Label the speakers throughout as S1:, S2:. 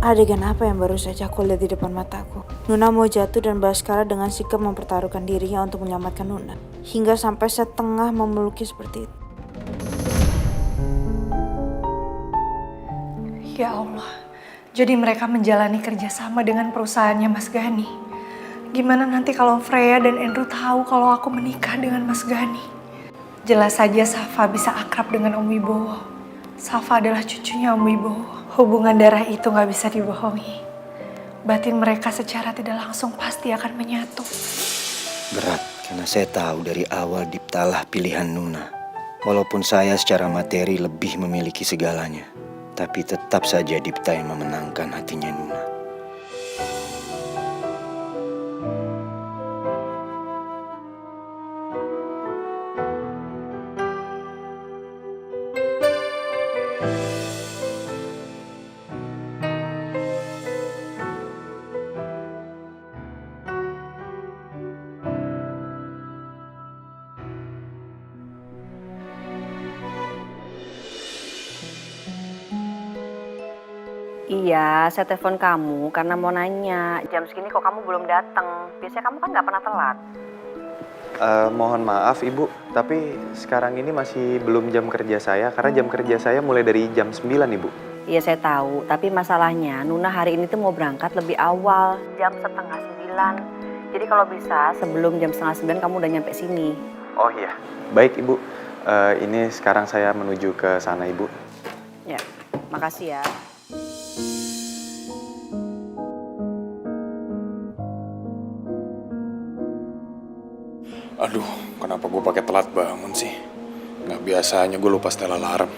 S1: Adegan apa yang baru saja aku lihat di depan mataku? Nuna mau jatuh dan Baskara dengan sikap mempertaruhkan dirinya untuk menyelamatkan Nuna. Hingga sampai setengah memeluknya seperti itu.
S2: Ya Allah, jadi mereka menjalani kerjasama dengan perusahaannya Mas Gani. Gimana nanti kalau Freya dan Andrew tahu kalau aku menikah dengan Mas Gani? Jelas saja Safa bisa akrab dengan Om Wibowo. Safa adalah cucunya Om Wibowo. Hubungan darah itu gak bisa dibohongi. Batin mereka secara tidak langsung pasti akan menyatu.
S3: Berat, karena saya tahu dari awal Diptalah pilihan Nuna. Walaupun saya secara materi lebih memiliki segalanya, tapi tetap saja Dipta yang memenangkan hatinya Nuna.
S4: Iya, saya telepon kamu karena mau nanya, jam segini kok kamu belum datang? Biasanya kamu kan nggak pernah telat.
S5: Mohon maaf Ibu, tapi sekarang ini masih belum jam kerja saya karena jam kerja saya mulai dari jam 9 Ibu.
S4: Iya saya tahu, tapi masalahnya Nuna hari ini tuh mau berangkat lebih awal, jam setengah 9. Jadi kalau bisa sebelum jam setengah 9 kamu udah nyampe sini.
S5: Oh iya, baik Ibu. Ini sekarang saya menuju ke sana Ibu.
S4: Ya, makasih ya.
S6: Aduh, kenapa gue pakai telat bangun sih? Nggak biasanya gue lupa setel alarm.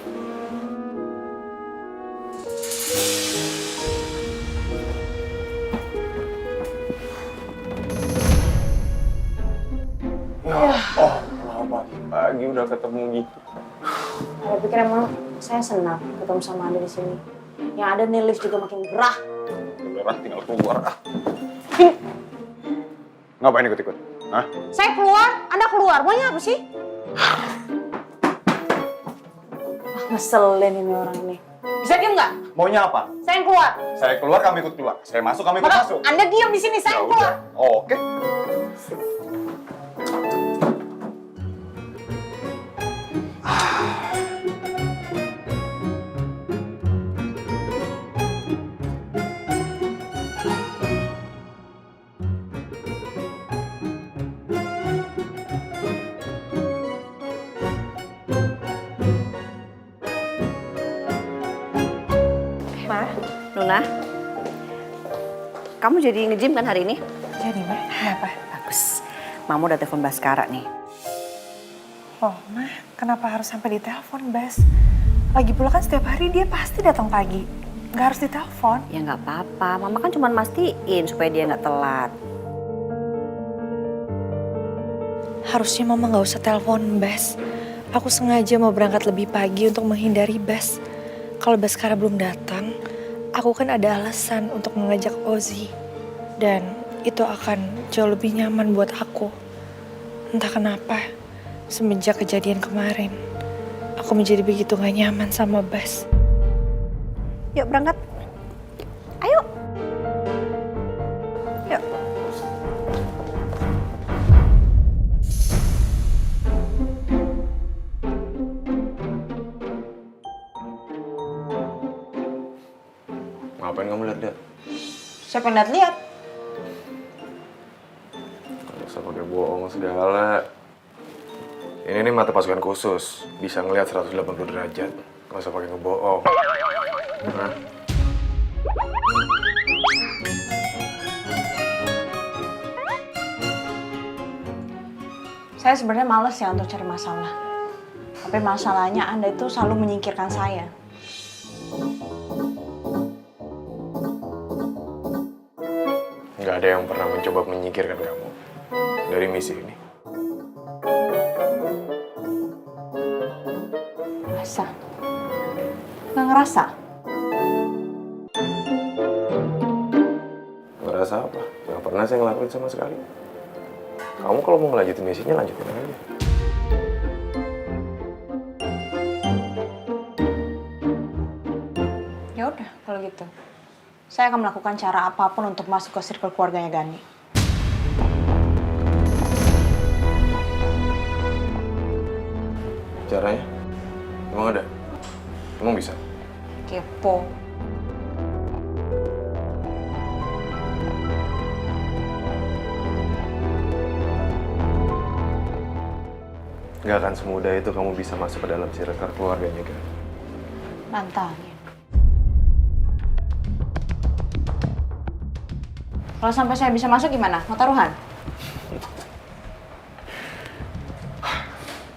S5: Pagi udah ketemu gitu.
S7: Saya pikir emang saya senang ketemu sama Anda di sini. Yang ada nih lift juga makin gerah.
S5: Udah tinggal keluar. Ngapain ikut-ikut? Hah?
S7: Saya keluar, Anda keluar. Maunya apa sih? Ngeselin ini orang ini. Bisa diem nggak?
S5: Maunya apa?
S7: Saya yang keluar.
S5: Saya keluar, kami ikut keluar. Saya masuk, kami ikut masuk.
S7: Anda diam di sini, saya yang keluar.
S5: Oke.
S4: Nuna, kamu jadi nge-gym kan hari ini?
S2: Jadi Mah, kenapa?
S4: Bagus, Mama udah telepon Baskara nih.
S2: Oh Mah, kenapa harus sampai ditelepon Bas? Lagi pula kan setiap hari dia pasti datang pagi. Nggak harus ditelepon.
S4: Ya nggak apa-apa, Mama kan cuma mastiin supaya dia nggak telat.
S2: Harusnya Mama nggak usah telepon Bas. Aku sengaja mau berangkat lebih pagi untuk menghindari Bas. Kalau Baskara belum datang, aku kan ada alasan untuk mengajak Ozzy. Dan itu akan jauh lebih nyaman buat aku. Entah kenapa, semenjak kejadian kemarin, aku menjadi begitu gak nyaman sama Bas.
S4: Yuk berangkat. Ayo. Yuk.
S6: Ngapain kamu lihat-lihat?
S7: Siapa yang lihat?
S6: Gak usah pakai bohong segala. Ini nih mata pasukan khusus, bisa ngelihat 180 derajat. Gak usah pakai ngebohong. Hah?
S7: Saya sebenarnya males ya untuk cari masalah. Tapi masalahnya Anda itu selalu menyingkirkan saya.
S6: Gak ada yang pernah mencoba menyingkirkan kamu dari misi ini.
S7: Masa? Nggak ngerasa?
S6: Ngerasa apa? Gak pernah saya ngelakuin sama sekali. Kamu kalau mau ngelanjutin misinya, lanjutin aja.
S7: Ya udah, kalau gitu. saya akan melakukan cara apapun untuk masuk ke circle keluarganya Gani.
S6: Caranya? Emang ada? Emang bisa?
S7: Kepo.
S6: Gak akan semudah itu kamu bisa masuk ke dalam circle keluarganya kan?
S7: Nantangin. Kalau sampai saya bisa masuk gimana? Mau taruhan?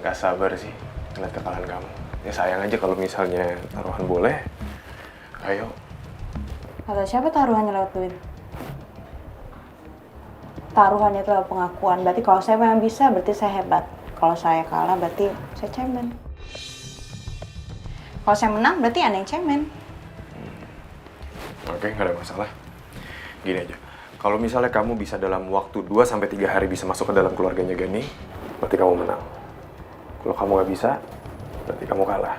S6: Gak sabar sih ngeliat kekalahan kamu. Ya sayang aja kalau misalnya taruhan boleh. Ayo.
S7: Kata siapa taruhannya lewat duit? Taruhannya itu adalah pengakuan. Berarti kalau saya yang bisa, berarti saya hebat. Kalau saya kalah, berarti saya cemen. Kalau saya menang, berarti aneh yang cemen.
S6: Oke, nggak ada masalah. Gini aja. Kalau misalnya kamu bisa dalam waktu 2-3 hari bisa masuk ke dalam keluarganya Gani, berarti kamu menang. Kalau kamu nggak bisa, berarti kamu kalah.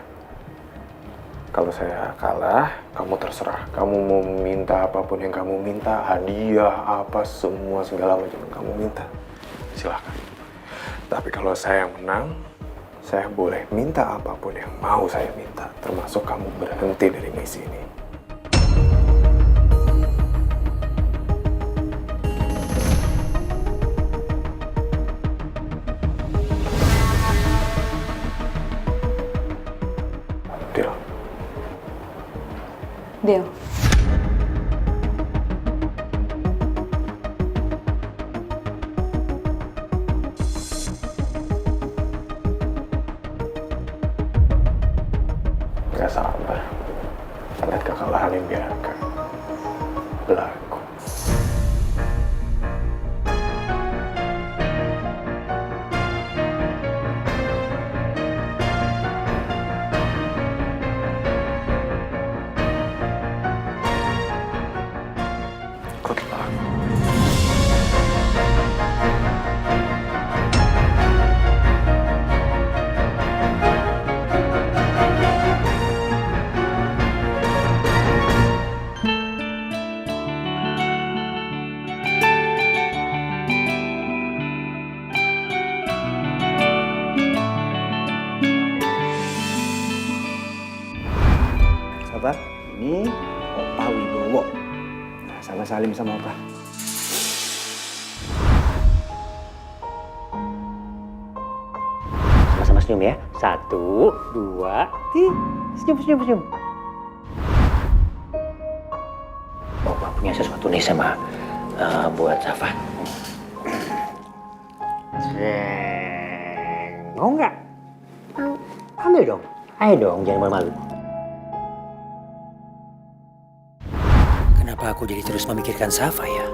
S6: Kalau saya kalah, kamu terserah. Kamu mau minta apapun yang kamu minta, hadiah, apa, semua segala macam yang kamu minta. Silahkan. Tapi kalau saya yang menang, saya boleh minta apapun yang mau saya minta, termasuk kamu berhenti dari misi ini. Deal.
S7: Deal.
S6: Gak sabar. Lihat kekalahan yang biarkan berlaku. Good luck.
S3: Sabar, ini Opa Wibowo. Nah, salah salim sama Opa. Sama-sama senyum ya. 1, 2, 3. Senyum. Opa punya sesuatu nih sama buat Safan. Mau nggak? Ambil dong. Ayo dong, jangan malu-malu. Kenapa aku jadi terus memikirkan Safa ya?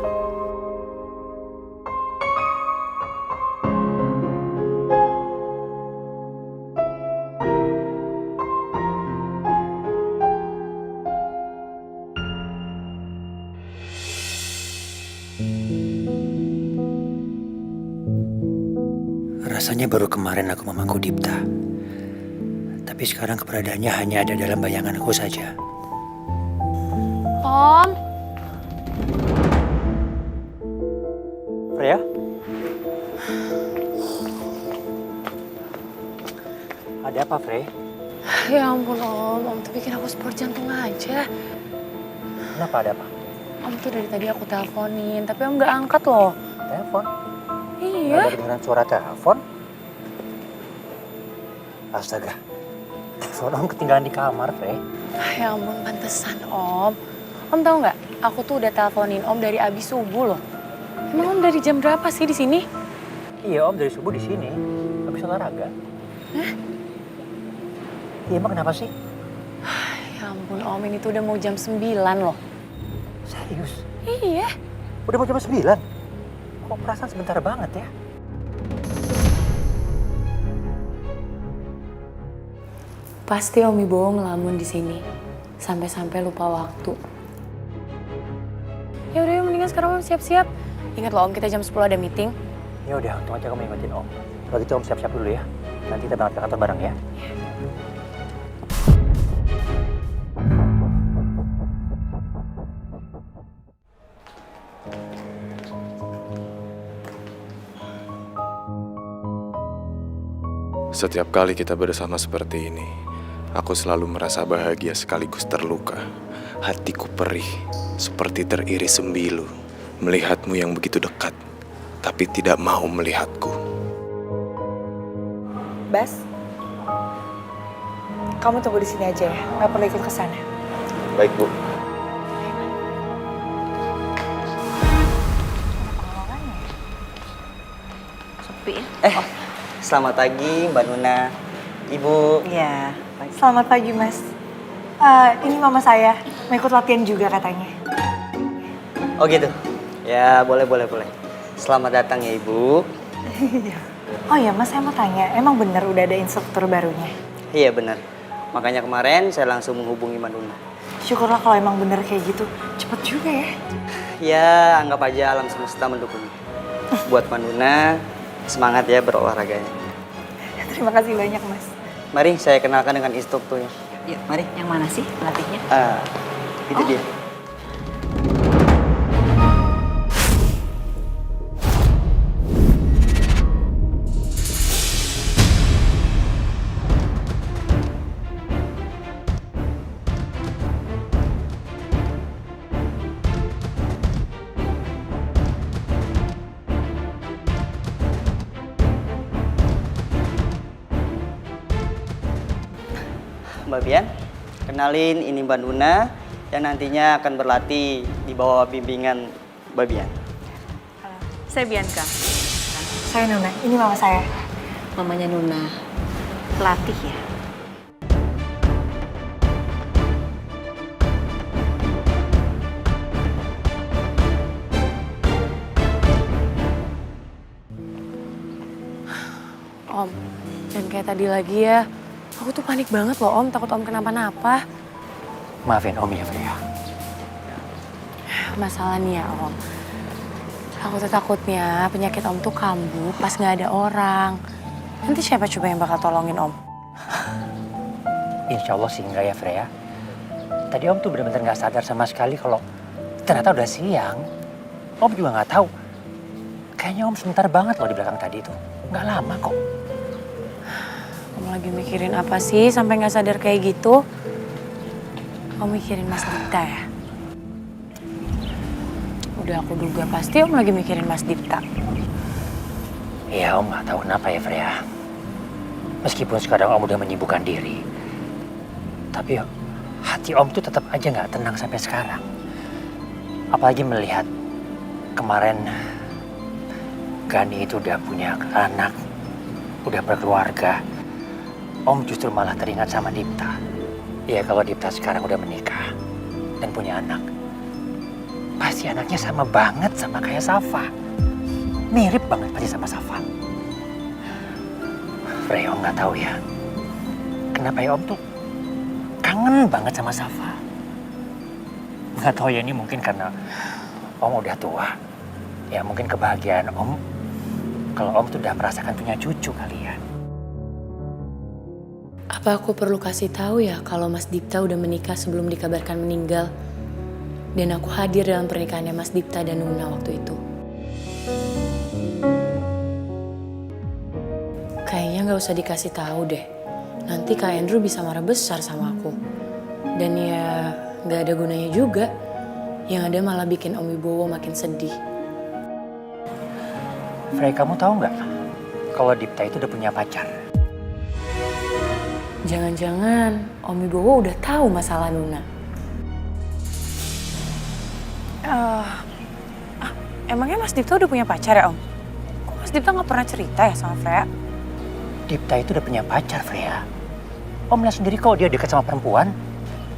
S3: Rasanya baru kemarin aku memangku Dipta. Tapi sekarang keberadaannya hanya ada dalam bayangan aku saja.
S2: Om,
S3: Freya? Ada apa, Frey?
S2: ya ampun Om tuh bikin aku sport jantung aja.
S3: Kenapa ada apa?
S2: Om tuh dari tadi aku teleponin, tapi Om nggak angkat loh.
S3: Telepon?
S2: Iya.
S3: Ada kedengaran suara telepon? Astaga. Telepon Om ketinggalan di kamar, Frey.
S2: Ya ampun, pantesan Om. Om tahu nggak? Aku tuh udah teleponin Om dari abis subuh loh. Emang Om dari jam berapa sih di sini?
S3: Iya, Om dari subuh di sini. Habis olahraga.
S2: Hah?
S3: Iya, emang kenapa sih?
S2: Ya ampun Om, ini tuh udah mau jam 9 loh.
S3: Serius?
S2: Iya.
S3: Udah mau jam 9? Kok perasaan sebentar banget ya?
S2: Pasti Om Wibowo ngelamun di sini. Sampai-sampai lupa waktu. Ya udah, yuk mendingan sekarang Om siap-siap. Ingat loh Om, kita jam 10 ada meeting.
S3: Ya udah, untung aja kamu ingetin Om. Kalau gitu Om siap-siap dulu ya. Nanti kita berangkat ke kantor bareng ya.
S6: Setiap kali kita bersama seperti ini, aku selalu merasa bahagia sekaligus terluka. Hatiku perih, seperti teriris sembilu. Melihatmu yang begitu dekat, tapi tidak mau melihatku.
S2: Bas, kamu tunggu di sini aja ya, nggak perlu ikut ke sana.
S3: Baik, Bu.
S4: Sepi.
S8: Selamat pagi Mbak Nuna, Ibu.
S4: Iya.
S2: Selamat pagi, Mas. Ini mama saya, mau ikut latihan juga katanya.
S8: Oh gitu? Ya boleh. Selamat datang ya Ibu.
S2: Oh ya, Mas, saya mau tanya, emang bener udah ada instruktur barunya?
S8: Iya benar. Makanya kemarin saya langsung menghubungi Mbak Nuna.
S2: Syukurlah kalau emang bener kayak gitu, cepet juga ya.
S8: Ya anggap aja alam semesta mendukung. Buat Mbak Nuna, semangat ya berolahraganya.
S2: Terima kasih banyak, Mas.
S8: Mari saya kenalkan dengan instrukturnya.
S4: Yuk, mari. Yang mana sih pelatihnya?
S8: Itu dia. Mbak Bian, kenalin ini Mbak Nuna yang nantinya akan berlatih di bawah bimbingan Mbak Bian.
S4: Saya Bianca.
S2: Saya Nuna, ini mama saya.
S4: Mamanya Nuna. Pelatih ya?
S9: Om, dan kayak tadi lagi ya, aku tuh panik banget loh Om, takut Om kenapa-napa.
S8: Maafin Om ya Freya.
S9: Masalahnya ya Om, aku tuh takutnya penyakit Om tuh kambuh pas nggak ada orang. Nanti siapa coba yang bakal tolongin Om?
S10: Insya Allah sih enggak ya Freya. Tadi Om tuh benar-benar nggak sadar sama sekali kalau ternyata udah siang. Om juga nggak tahu. Kayaknya Om sebentar banget loh di belakang tadi itu. Nggak lama kok.
S9: Om lagi mikirin apa sih sampai nggak sadar kayak gitu? Om mikirin Mas Dipta ya? Udah aku duga pasti Om lagi mikirin Mas Dipta.
S10: Iya Om nggak tahu kenapa ya Freya. Meskipun sekarang Om udah menyibukkan diri. Tapi hati Om tuh tetap aja nggak tenang sampai sekarang. Apalagi melihat kemarin Gani itu udah punya anak, udah berkeluarga. Om justru malah teringat sama Dipta. Ya kalau Dipta sekarang udah menikah dan punya anak, pasti anaknya sama banget sama kayak Safa. Mirip banget pasti sama Safa. Freya Om nggak tahu ya, kenapa ya Om tuh kangen banget sama Safa. Nggak tahu ya ini mungkin karena Om udah tua. Ya mungkin kebahagiaan Om kalau Om tuh udah merasakan punya cucu kali ya.
S9: Apa aku perlu kasih tahu ya kalau Mas Dipta udah menikah sebelum dikabarkan meninggal? Dan aku hadir dalam pernikahannya Mas Dipta dan Nuna waktu itu. Kayaknya nggak usah dikasih tahu deh. Nanti Kak Andrew bisa marah besar sama aku. Dan ya nggak ada gunanya juga. Yang ada malah bikin Om Wibowo makin sedih.
S10: Freya kamu tahu nggak kalau Dipta itu udah punya pacar?
S9: Jangan-jangan Om Wibowo udah tahu masalah Nuna. Emangnya Mas Dipta udah punya pacar ya Om? Kok Mas Dipta nggak pernah cerita ya sama Freya?
S10: Dipta itu udah punya pacar Freya. Om lihat sendiri kok dia dekat sama perempuan.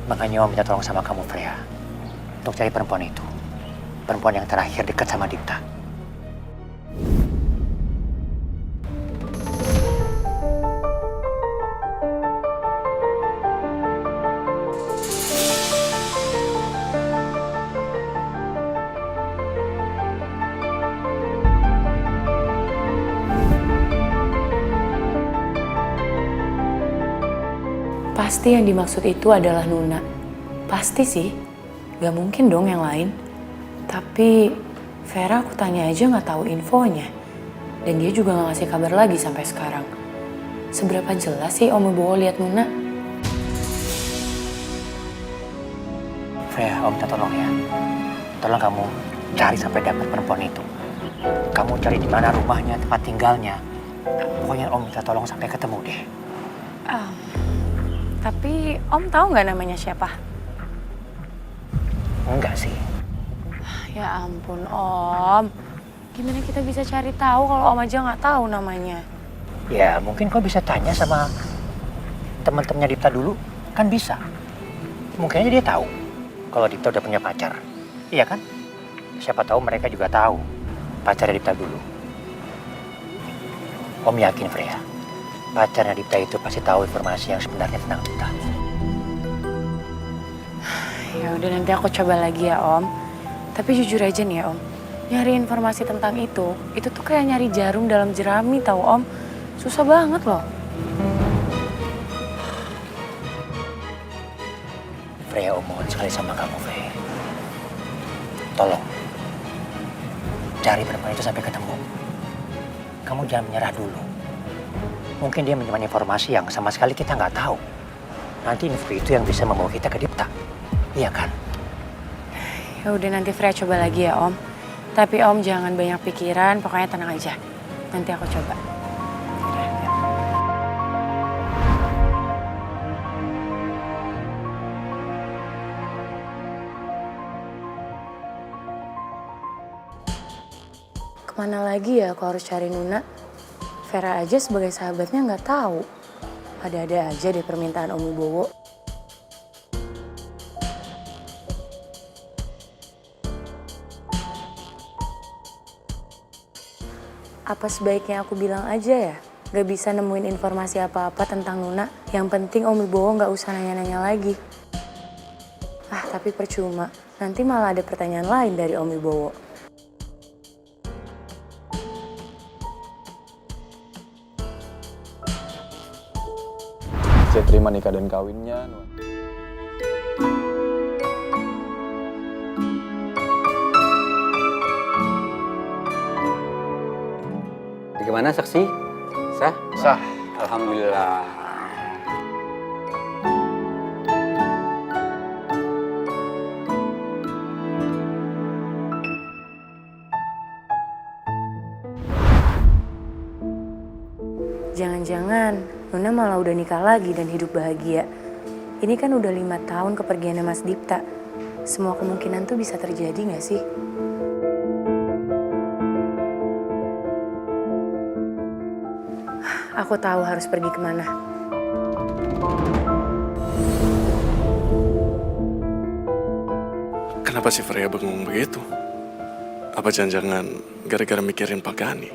S10: Makanya Om minta tolong sama kamu Freya. Untuk cari perempuan itu. Perempuan yang terakhir dekat sama Dipta.
S9: Pasti yang dimaksud itu adalah Nuna. Pasti sih. Gak mungkin dong yang lain. Tapi Vera aku tanya aja nggak tahu infonya. Dan dia juga nggak ngasih kabar lagi sampai sekarang. Seberapa jelas sih Om Wibowo lihat Nuna?
S10: Freya, Om minta tolong ya. Tolong kamu cari sampai dapat perempuan itu. Kamu cari di mana rumahnya, tempat tinggalnya. Pokoknya Om minta tolong sampai ketemu deh.
S9: Tapi Om tahu nggak namanya siapa?
S10: Enggak sih.
S9: Ya ampun Om. Gimana kita bisa cari tahu kalau Om aja nggak tahu namanya?
S10: Ya mungkin kau bisa tanya sama teman-temannya Dipta dulu. Kan bisa. Mungkin aja dia tahu kalau Dipta udah punya pacar. Iya kan? Siapa tahu mereka juga tahu pacarnya Dipta dulu. Om yakin Freya, pacarnya Dipta itu pasti tahu informasi yang sebenarnya tentang Dipta.
S9: Ya udah nanti aku coba lagi ya Om. Tapi jujur aja nih ya Om, nyari informasi tentang itu tuh kayak nyari jarum dalam jerami tahu Om. Susah banget loh.
S10: Freya, Om mohon sekali sama kamu, Freya. Tolong, cari perempuan itu sampai ketemu. Kamu jangan menyerah dulu. Mungkin dia menyimpan informasi yang sama sekali kita nggak tahu. Nanti info itu yang bisa membawa kita ke Dipta. Iya kan?
S9: Ya udah nanti Freya coba lagi ya Om. Tapi Om jangan banyak pikiran, pokoknya tenang aja. Nanti aku coba. Udah, yuk. Kemana lagi ya aku harus cari Nuna? Vera aja sebagai sahabatnya nggak tahu. Ada-ada aja deh permintaan Om Wibowo. Apa sebaiknya aku bilang aja ya? Gak bisa nemuin informasi apa-apa tentang Nuna. Yang penting Om Wibowo gak usah nanya-nanya lagi. Tapi percuma. Nanti malah ada pertanyaan lain dari Om Wibowo.
S6: Saya terima nikah dan kawinnya.
S11: Bagaimana saksi? Sah?
S5: Sah.
S11: Alhamdulillah.
S9: Jangan-jangan Nuna malah udah nikah lagi dan hidup bahagia. Ini kan udah 5 tahun kepergiannya Mas Dipta. Semua kemungkinan tuh bisa terjadi gak sih? Aku tahu harus pergi kemana.
S6: Kenapa sih Freya bengong begitu? Apa jangan-jangan gara-gara mikirin Pak Gani?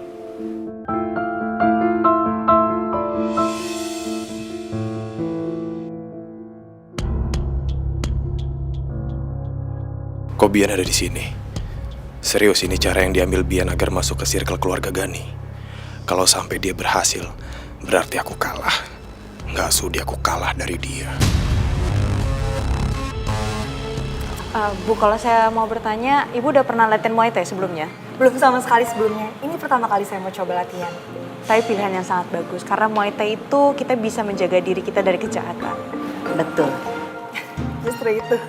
S6: Kok Bian ada di sini? Serius ini cara yang diambil Bian agar masuk ke circle keluarga Gani. Kalau sampai dia berhasil, berarti aku kalah. Nggak sudi aku kalah dari dia.
S7: Bu, kalau saya mau bertanya, Ibu udah pernah latihan Muay Thai sebelumnya? Belum sama sekali sebelumnya. Ini pertama kali saya mau coba latihan. Tapi pilihan yang sangat bagus, karena Muay Thai itu kita bisa menjaga diri kita dari kejahatan.
S4: Betul.
S7: Justru itu.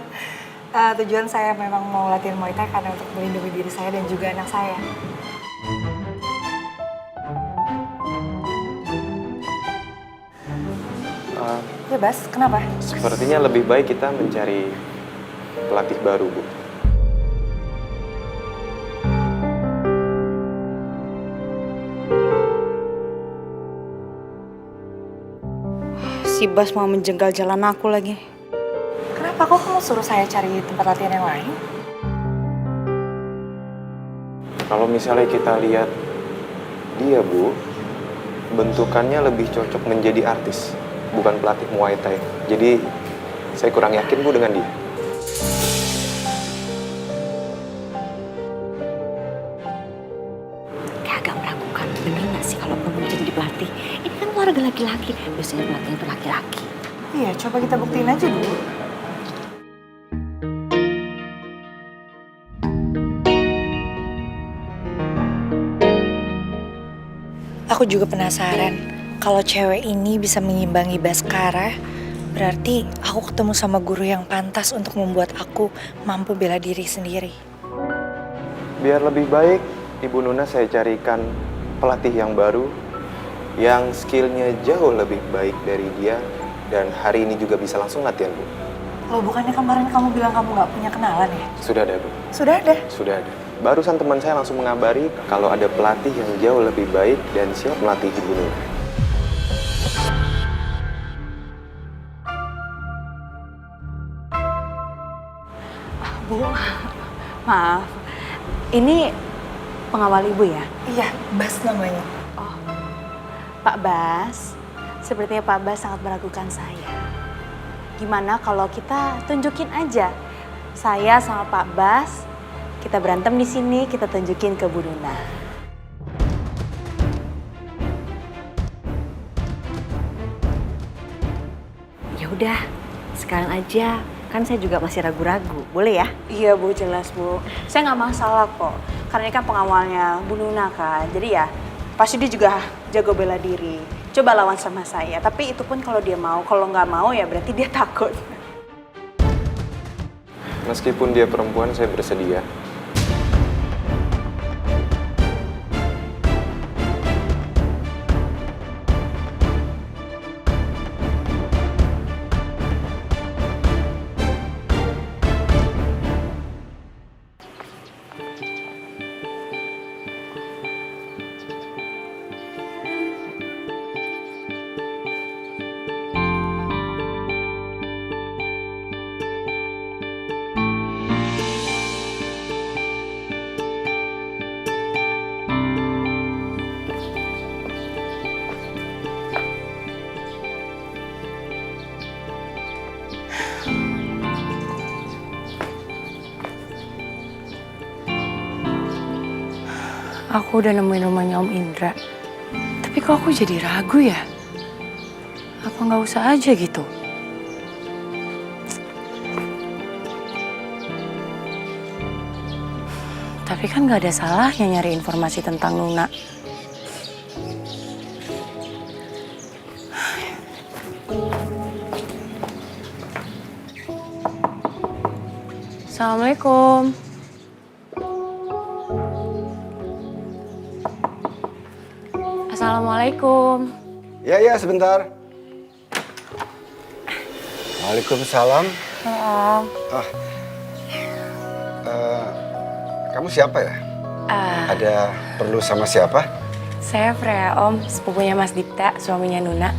S7: Tujuan saya memang mau latihan Muay Thai karena untuk melindungi diri saya dan juga anak saya. Ya Bas, kenapa?
S5: Sepertinya lebih baik kita mencari pelatih baru, Bu.
S7: Si Bas mau menjenggal jalan aku lagi. Kenapa kok kamu suruh saya cari tempat latihan yang lain?
S5: Kalau misalnya kita lihat dia, Bu, bentukannya lebih cocok menjadi artis, bukan pelatih Muay Thai. Jadi saya kurang yakin, Bu, dengan dia.
S4: Kayak agak meragukan. Bener nggak sih kalau perempuan jadi pelatih? Ini kan keluarga laki-laki. Biasanya pelatih itu laki-laki.
S7: Iya, coba kita buktiin aja dulu.
S2: Aku juga penasaran kalau cewek ini bisa mengimbangi Baskara, berarti aku ketemu sama guru yang pantas untuk membuat aku mampu bela diri sendiri.
S5: Biar lebih baik, Ibu Nuna saya carikan pelatih yang baru, yang skillnya jauh lebih baik dari dia, dan hari ini juga bisa langsung latihan, Bu.
S2: Loh, bukannya kemarin kamu bilang kamu nggak punya kenalan ya?
S5: Sudah ada, Bu.
S2: Sudah ada?
S5: Sudah ada. Barusan teman saya langsung mengabari kalau ada pelatih yang jauh lebih baik dan siap melatih Ibu Nuna.
S7: Bu, maaf. Ini pengawal ibu ya?
S2: Iya, Bas namanya.
S7: Oh, Pak Bas. Sepertinya Pak Bas sangat meragukan saya. Gimana kalau kita tunjukin aja saya sama Pak Bas, kita berantem di sini, kita tunjukin ke Bu Nuna.
S4: Ya udah, sekarang aja. Kan saya juga masih ragu-ragu. Boleh ya?
S7: Iya Bu, jelas Bu. Saya nggak masalah kok. Karena ini kan pengawalnya Bu Nuna kan. Jadi ya pasti dia juga jago bela diri. Coba lawan sama saya. Tapi itu pun kalau dia mau. Kalau nggak mau ya berarti dia takut.
S5: Meskipun dia perempuan, saya bersedia.
S9: Aku udah nemuin rumahnya Om Indra. Tapi kok aku jadi ragu ya? Apa nggak usah aja gitu? Tapi kan nggak ada salahnya nyari informasi tentang Nuna. Assalamualaikum. Assalamualaikum.
S12: Ya, sebentar. Waalaikumsalam.
S9: Om.
S12: Kamu siapa ya? Ada perlu sama siapa?
S9: Saya Freya Om, sepupunya Mas Dipta, suaminya Nuna.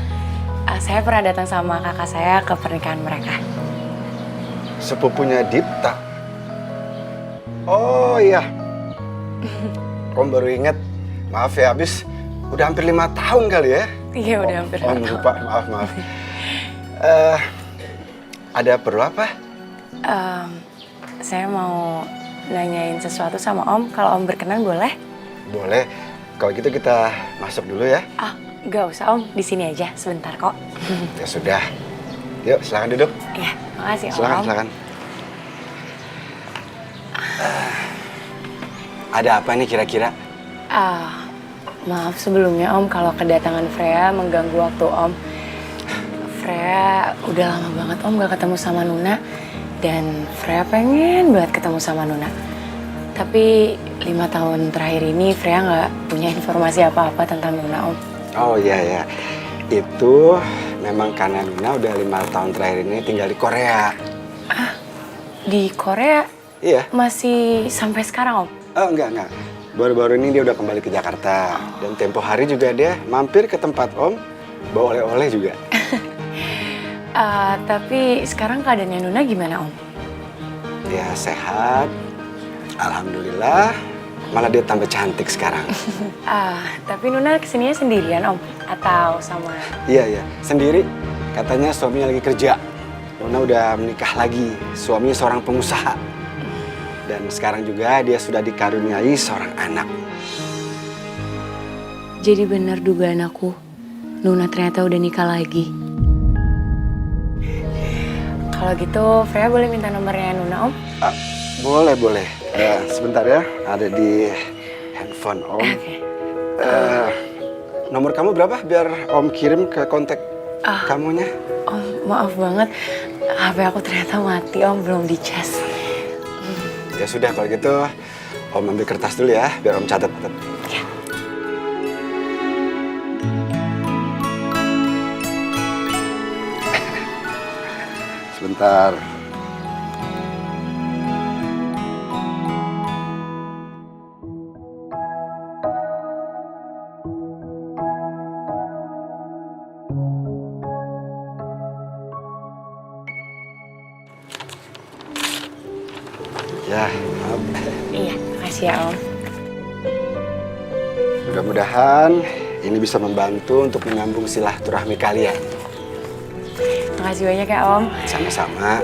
S9: Saya pernah datang sama kakak saya ke pernikahan mereka.
S12: Sepupunya Dipta? Oh iya. Om baru ingat. Maaf ya, habis udah hampir 5 tahun kali ya?
S9: Iya, udah hampir 5 tahun.
S12: Lupa, maaf. Ada perlu apa?
S9: Saya mau nanyain sesuatu sama Om. Kalau Om berkenan boleh?
S12: Boleh. Kalau gitu kita masuk dulu ya?
S9: Nggak usah Om, di sini aja sebentar kok.
S12: Ya sudah. Yuk, silakan duduk.
S9: Iya, makasih Om.
S12: Silakan. Ada apa nih kira-kira?
S9: Maaf sebelumnya Om kalau kedatangan Freya mengganggu waktu Om. Freya udah lama banget Om gak ketemu sama Nuna. Dan Freya pengen banget ketemu sama Nuna. Tapi 5 tahun terakhir ini Freya gak punya informasi apa-apa tentang Nuna Om.
S12: Oh iya. Itu memang karena Nuna udah 5 tahun terakhir ini tinggal di Korea.
S9: Di Korea?
S12: Iya.
S9: Masih sampai sekarang Om?
S12: Oh enggak. Baru-baru ini dia udah kembali ke Jakarta. Dan tempo hari juga dia mampir ke tempat Om, bawa oleh-oleh juga.
S9: Tapi sekarang keadaannya Nuna gimana Om?
S12: Ya sehat, alhamdulillah. Malah dia tambah cantik sekarang.
S9: Tapi Nuna kesininya sendirian Om? Atau sama?
S12: Iya, sendiri. Katanya suaminya lagi kerja. Nuna udah menikah lagi, suaminya seorang pengusaha. Dan sekarang juga dia sudah dikaruniai seorang anak.
S9: Jadi benar dugaan aku, Nuna ternyata udah nikah lagi. Kalau gitu, Freya boleh minta nomornya Nuna Om?
S12: Boleh. Sebentar ya, ada di handphone Om.
S9: Oke.
S12: nomor kamu berapa? Biar Om kirim ke kontak kamunya.
S9: Om, maaf banget. HP aku ternyata mati, Om. Belum dicas.
S12: Ya sudah, kalau gitu Om ambil kertas dulu ya, biar Om catat.
S9: Ya.
S12: Sebentar. Ya, maaf.
S9: Iya, makasih ya, Om.
S12: Mudah-mudahan ini bisa membantu untuk menyambung silaturahmi kalian.
S9: Makasih banyak ya, Om.
S12: Sama-sama.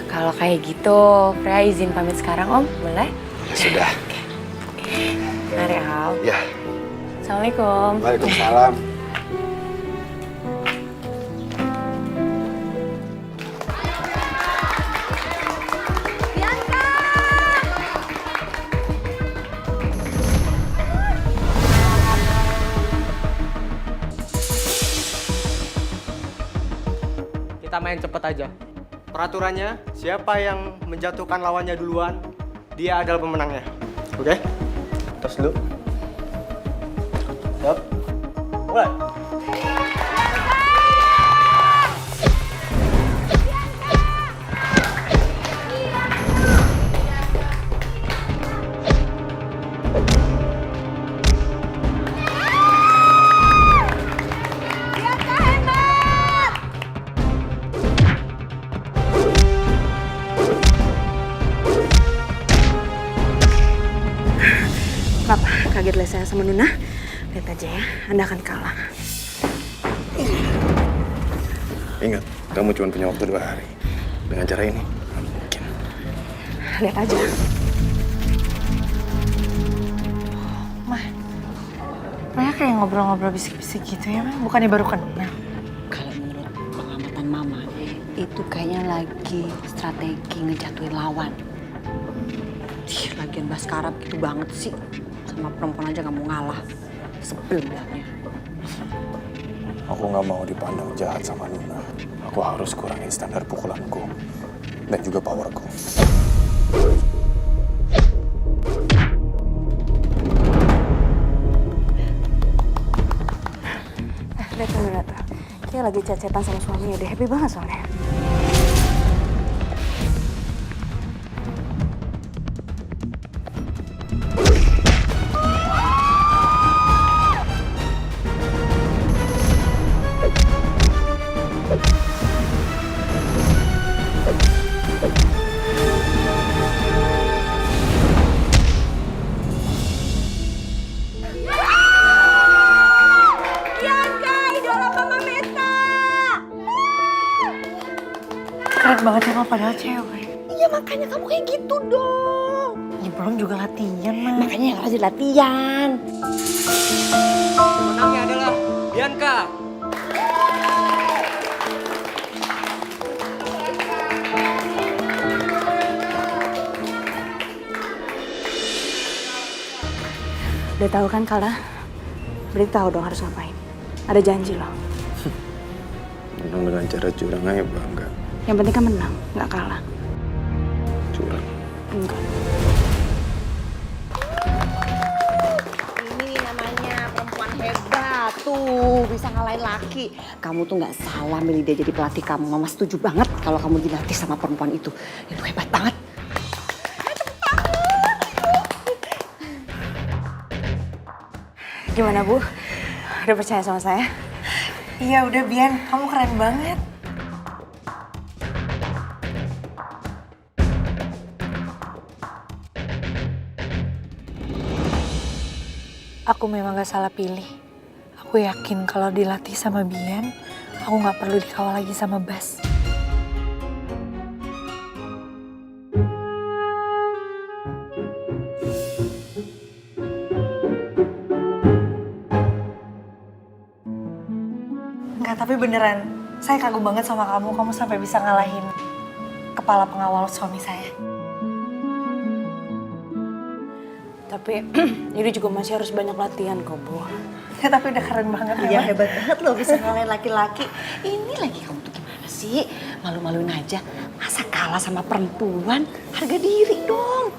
S9: Kalau kayak gitu, Freya izin pamit sekarang, Om. Boleh?
S12: Ya sudah.
S9: Mari, Om.
S12: Ya.
S9: Assalamualaikum.
S12: Waalaikumsalam.
S8: Kita main cepet aja. Peraturannya, siapa yang menjatuhkan lawannya duluan, dia adalah pemenangnya. Oke? Tos dulu. Siap. Mulai.
S7: Kenapa? Kaget lah saya sama Nuna. Lihat aja ya, Anda akan kalah.
S6: Ingat, kamu cuma punya waktu 2 hari. Dengan cara ini, nggak mungkin.
S7: Lihat aja.
S2: Mereka kayak ngobrol-ngobrol bisik-bisik gitu ya, Mah? Bukannya baru kenal.
S4: Kalau menurut pengamatan Mama, itu kayaknya lagi strategi ngejatuhin lawan. Lagian Baskara gitu banget sih. Sama perempuan aja gak mau ngalah. Sebel bilangnya.
S6: Aku nggak mau dipandang jahat sama Nuna. Aku harus kurangin standar pukulanku. Dan juga powerku.
S7: Lihat tuh Nuna tuh. Kayak lagi chat-chatan sama suaminya deh. Happy banget soalnya.
S2: Keren banget ya, Mah, padahal cewek.
S4: Iya makanya kamu kayak gitu dong.
S2: Ya belum juga latihan, Mah.
S4: Makanya yang rajin latihan.
S8: Pemenangnya adalah Bianca.
S7: Udah tahu kan Kala? Beritahu dong harus ngapain. Ada janji loh.
S6: Menang dengan cara curang aja bangga.
S7: Yang penting kan menang, nggak kalah.
S6: Curang.
S7: Enggak.
S4: Ini namanya perempuan hebat tuh, bisa ngalahin laki. Kamu tuh nggak salah milih dia jadi pelatih kamu. Mama setuju banget kalau kamu dilatih sama perempuan itu. Itu hebat banget.
S7: Gimana Bu? Udah percaya sama saya?
S2: Iya udah, Bian. Kamu keren banget. Aku memang gak salah pilih. Aku yakin kalau dilatih sama Bian, aku gak perlu dikawal lagi sama Bas. Enggak, tapi beneran. Saya kagum banget sama kamu. Kamu sampai bisa ngalahin kepala pengawal suami saya.
S7: Tapi Yudi juga masih harus banyak latihan kok Bu.
S13: Ya, tapi udah keren banget
S4: Ya hebat banget loh bisa ngalahin laki-laki. Ini lagi kamu tuh gimana sih? Malu-maluin aja. Masa kalah sama perempuan? Harga diri dong.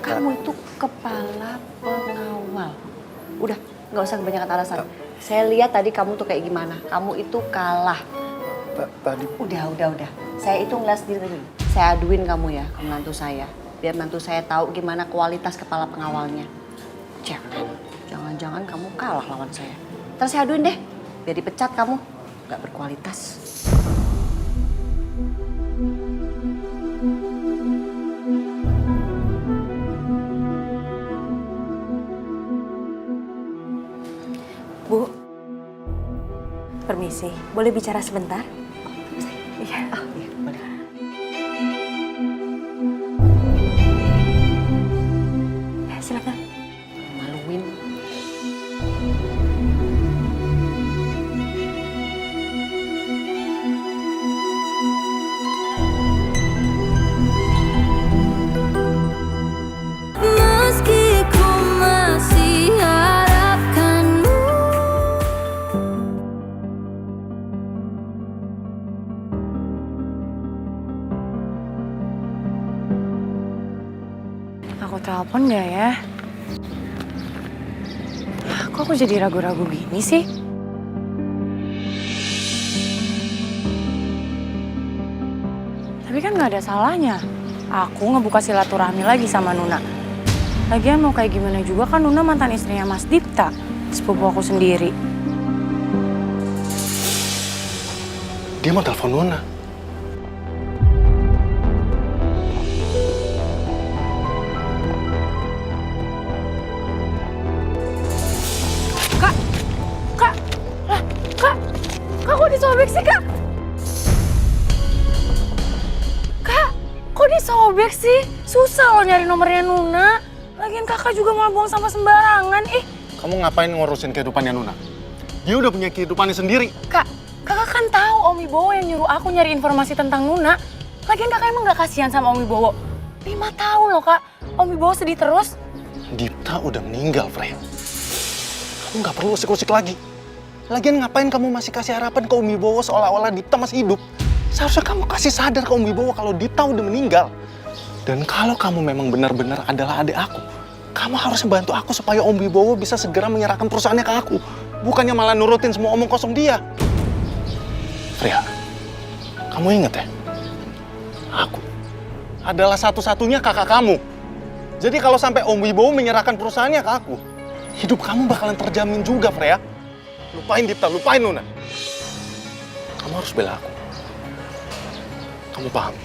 S4: Kamu itu kepala pengawal. Udah, nggak usah kebanyakan alasan. Saya lihat tadi kamu tuh kayak gimana. Kamu itu kalah.
S5: Tadi
S4: Udah. Saya itu ngeliat sendiri tadi. Saya aduin kamu ya ke menantu saya. Biar menantu saya tahu gimana kualitas kepala pengawalnya. Jangan-jangan kamu kalah lawan saya. Terus saya aduin deh. Biar dipecat kamu. Nggak berkualitas.
S9: Bu, permisi, boleh bicara sebentar? Iya.
S4: Oh, iya, boleh.
S9: Silakan.
S4: Maluin.
S14: Meski ku masih harapkanmu.
S9: Aku telepon nggak ya? Kok aku jadi ragu-ragu gini sih? Tapi kan nggak ada salahnya. Aku ngebuka silaturahmi lagi sama Nuna. Lagian mau kayak gimana juga kan Nuna mantan istrinya Mas Dipta, sepupu aku sendiri.
S6: dia mau telepon Nuna.
S9: Kak, kok disobek sih, Kak? Kak, kok disobek sih? Susah loh nyari nomornya Nuna. Lagian kakak juga malah buang sampah sembarangan, ih.
S6: Kamu ngapain ngurusin kehidupannya Nuna? Dia udah punya kehidupannya sendiri.
S9: Kak, kakak kan tahu Om Wibowo yang nyuruh aku nyari informasi tentang Nuna. Lagian kakak emang gak kasihan sama Om Wibowo? 5 tahun loh, Kak. Om Wibowo sedih terus.
S6: Dipta udah meninggal, Freya. Kamu gak perlu usik-usik lagi. Lagian ngapain kamu masih kasih harapan ke Om Wibowo seolah-olah Dipta masih hidup? Seharusnya kamu kasih sadar ke Om Wibowo kalau Dipta udah meninggal. Dan kalau kamu memang benar-benar adalah adik aku, kamu harus bantu aku supaya Om Wibowo bisa segera menyerahkan perusahaannya ke aku. Bukannya malah nurutin semua omong kosong dia. Freya, kamu inget ya? Aku adalah satu-satunya kakak kamu. Jadi kalau sampai Om Wibowo menyerahkan perusahaannya ke aku, hidup kamu bakalan terjamin juga, Freya. Lupain Dipta, lupain Nuna. Kamu harus bela aku. Kamu paham?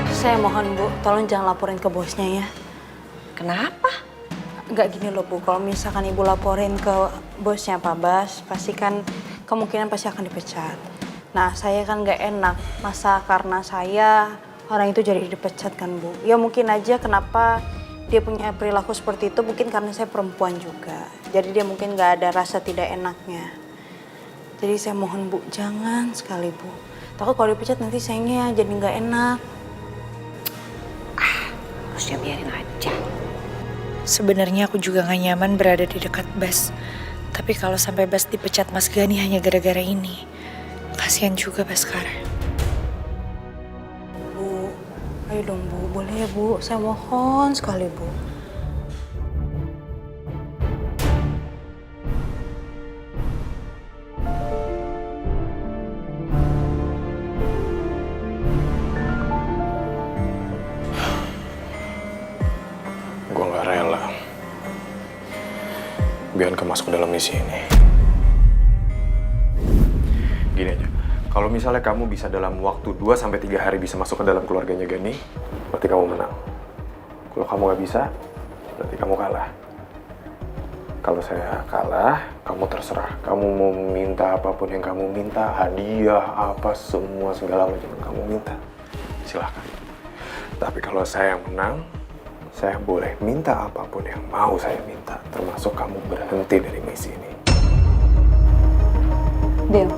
S1: Saya mohon Bu, tolong jangan laporin ke bosnya ya.
S4: Kenapa?
S1: Nggak gini loh Bu, kalau misalkan Ibu laporin ke bosnya Pak Bas, pasti kan kemungkinan pasti akan dipecat. Nah saya kan nggak enak, masa karena saya orang itu jadi dipecat kan Bu. Ya mungkin aja kenapa dia punya perilaku seperti itu, mungkin karena saya perempuan juga. Jadi dia mungkin nggak ada rasa tidak enaknya. Jadi saya mohon Bu, jangan sekali Bu. Takut kalau dipecat nanti sayangnya jadi nggak enak.
S4: Harusnya biarin aja.
S2: Sebenarnya aku juga gak nyaman berada di dekat Bas. Tapi kalau sampai Bas dipecat Mas Gani hanya gara-gara ini, kasihan juga Baskara.
S1: Bu, ayo dong Bu, boleh ya Bu? Saya mohon sekali Bu.
S6: Gue gak rela Bianca masuk ke dalam misi ini. Gini aja, kalau misalnya kamu bisa dalam waktu 2-3 hari bisa masuk ke dalam keluarganya Gani, berarti kamu menang. Kalau kamu gak bisa, berarti kamu kalah. Kalau saya kalah, kamu terserah. Kamu mau minta apapun yang kamu minta, hadiah, apa, semua segala macam yang kamu minta, silahkan. Tapi kalau saya yang menang, saya boleh minta apapun yang mau saya minta, termasuk kamu berhenti dari misi ini.
S7: Deal.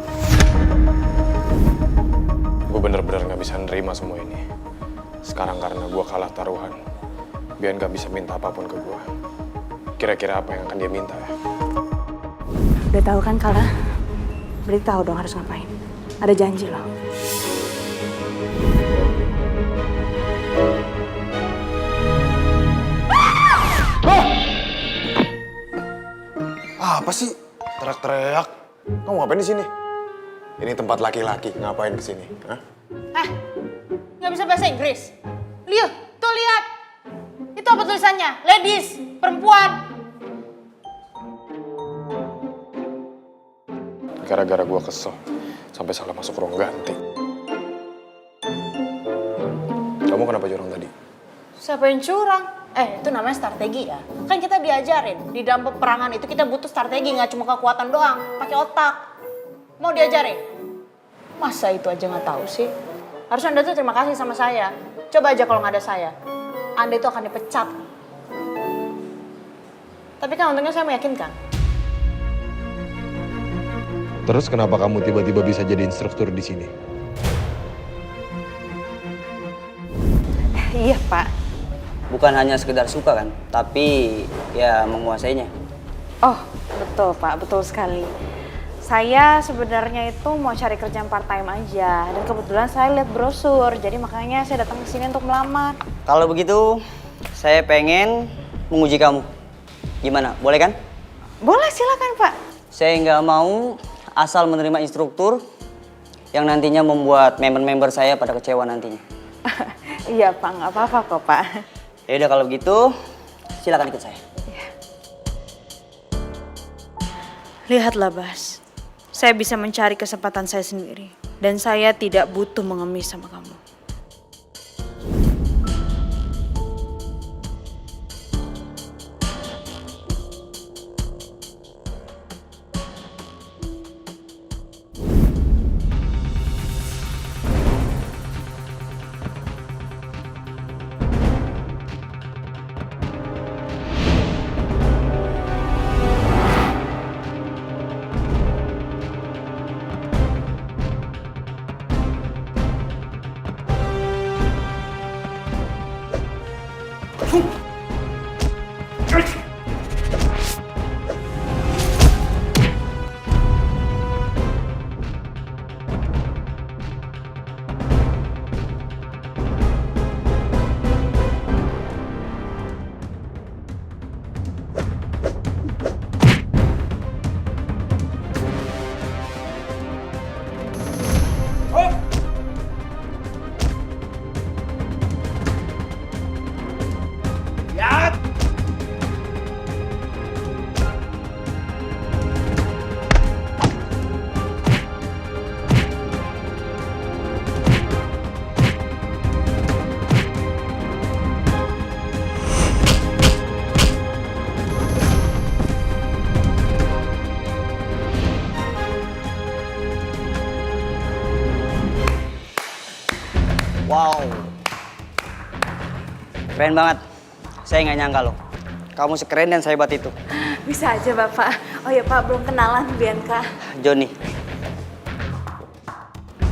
S6: Gue bener-bener gak bisa nerima semua ini. Sekarang karena gue kalah taruhan, Bian gak bisa minta apapun ke gue. Kira-kira apa yang akan dia minta ya?
S1: Udah tahu kan Kala? Berarti tahu dong harus ngapain. Ada janji loh.
S6: Apa sih? Teriak-teriak. Kamu ngapain di sini? Ini tempat laki-laki, ngapain ke sini? Hah?
S7: Nggak bisa bahasa Inggris? Lihat, tuh lihat. Itu apa tulisannya? Ladies, perempuan.
S6: Gara-gara gue kesel, sampai salah masuk ruang ganti. Kamu kenapa curang tadi?
S7: Siapa yang curang? Itu namanya strategi ya. Kan kita diajarin, di dalam peperangan itu kita butuh strategi, nggak cuma kekuatan doang, pakai otak. Mau diajarin? Masa itu aja nggak tahu sih? Harusnya Anda tuh terima kasih sama saya. Coba aja kalau nggak ada saya, Anda itu akan dipecat. Tapi kan untungnya saya meyakinkan.
S6: Terus kenapa kamu tiba-tiba bisa jadi instruktur di sini?
S1: Iya Pak.
S11: Bukan hanya sekedar suka kan, tapi ya menguasainya.
S1: Oh betul Pak, betul sekali. Saya sebenarnya itu mau cari kerjaan part time aja. Dan kebetulan saya lihat brosur, jadi makanya saya datang ke sini untuk melamar.
S11: Kalau begitu, saya pengen menguji kamu. Gimana, boleh kan?
S1: Boleh, silakan Pak.
S11: Saya nggak mau asal menerima instruktur yang nantinya membuat member-member saya pada kecewa nantinya.
S1: Iya Pak, nggak apa-apa kok Pak.
S11: Ya udah kalau begitu, silakan ikut saya.
S1: Lihatlah Bas, saya bisa mencari kesempatan saya sendiri. Dan saya tidak butuh mengemis sama kamu.
S11: Wow, keren banget. Saya nggak nyangka loh, kamu sekeren dan sehebat itu.
S1: Bisa aja Bapak. Oh ya Pak, belum kenalan Bianca.
S11: Johnny.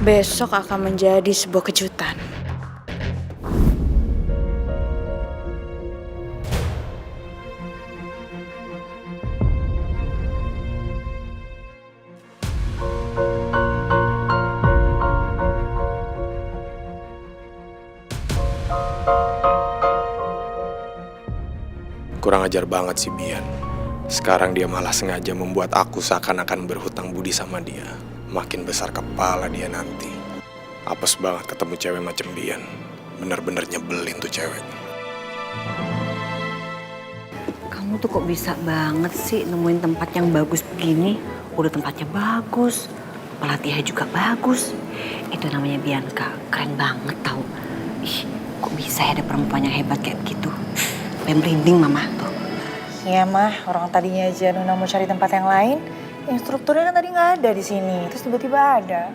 S1: Besok akan menjadi sebuah kejutan.
S6: Kurang ajar banget sih Bian. Sekarang dia malah sengaja membuat aku seakan-akan berhutang budi sama dia. Makin besar kepala dia nanti. Apes banget ketemu cewek macam Bian. Bener-bener nyebelin tuh cewek.
S4: Kamu tuh kok bisa banget sih nemuin tempat yang bagus begini? Udah tempatnya bagus, pelatihnya juga bagus. Itu namanya Bianca, keren banget tau. Ih, kok bisa ya ada perempuan yang hebat kayak begitu? Pengen merinding mama tuh.
S2: Iya mah, orang tadinya aja Nuna mau cari tempat yang lain, instrukturnya kan tadi nggak ada di sini, terus tiba-tiba ada.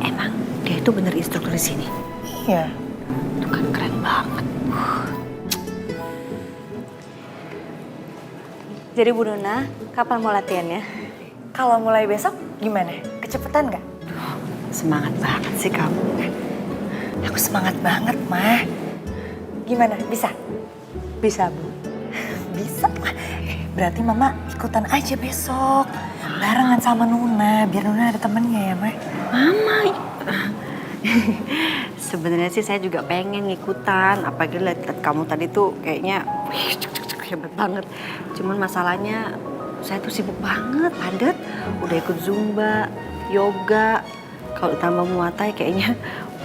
S4: Emang dia itu bener instruktur di sini?
S2: Iya,
S4: Itu kan keren banget.
S7: Jadi Bu Nuna, kapan mau latihannya?
S2: Kalau mulai besok gimana? Kecepetan nggak?
S4: Semangat banget sih kamu.
S2: Aku semangat banget, Mah. Gimana? Bisa?
S7: Bisa Bu.
S2: Bisa. Berarti Mama ikutan aja besok. Barengan sama Nuna, biar Nuna ada temennya ya, Mah.
S4: Mama, sebenarnya sih saya juga pengen ngikutan. Apalagi lihat kamu tadi tuh kayaknya hebat banget. Cuman masalahnya saya tuh sibuk banget, padat. Udah ikut Zumba, yoga. Kalau tambah Muay Thai kayaknya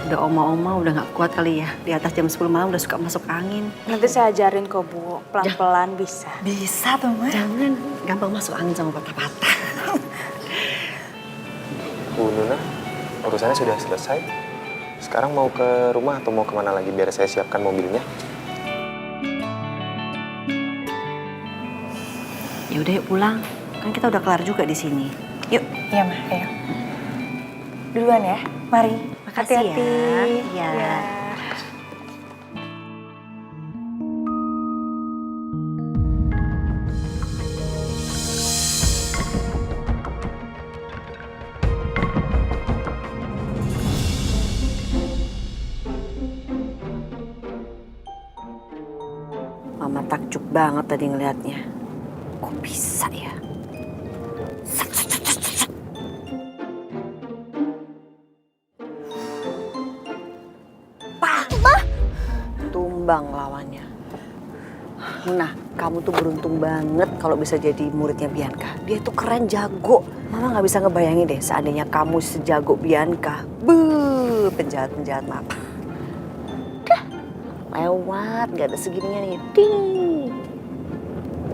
S4: udah oma-oma udah nggak kuat kali ya. Di atas jam 10 malam udah suka masuk angin.
S1: Nanti saya ajarin kok Bu, pelan-pelan bisa.
S2: Bisa tuh, Mah.
S4: Jangan gampang masuk angin sama patah-patah.
S5: Bu Nuna, urusannya sudah selesai. Sekarang mau ke rumah atau mau kemana lagi biar saya siapkan mobilnya?
S4: Ya udah yuk pulang. Kan kita udah kelar juga di sini. Yuk.
S2: Iya, Mah. Ayo. Duluan ya. Mari.
S4: Makasih
S2: Hati-hati.
S4: ya. Iya. Mama takjub banget tadi ngelihatnya. Kok bisa ya? Tumbang lawannya. Nah, kamu tuh beruntung banget kalau bisa jadi muridnya Bianca. Dia tuh keren, jago. Mama nggak bisa ngebayangin deh seandainya kamu sejago Bianca. Penjahat-penjahat mama. Dah, lewat, nggak ada segininya nih. Ding.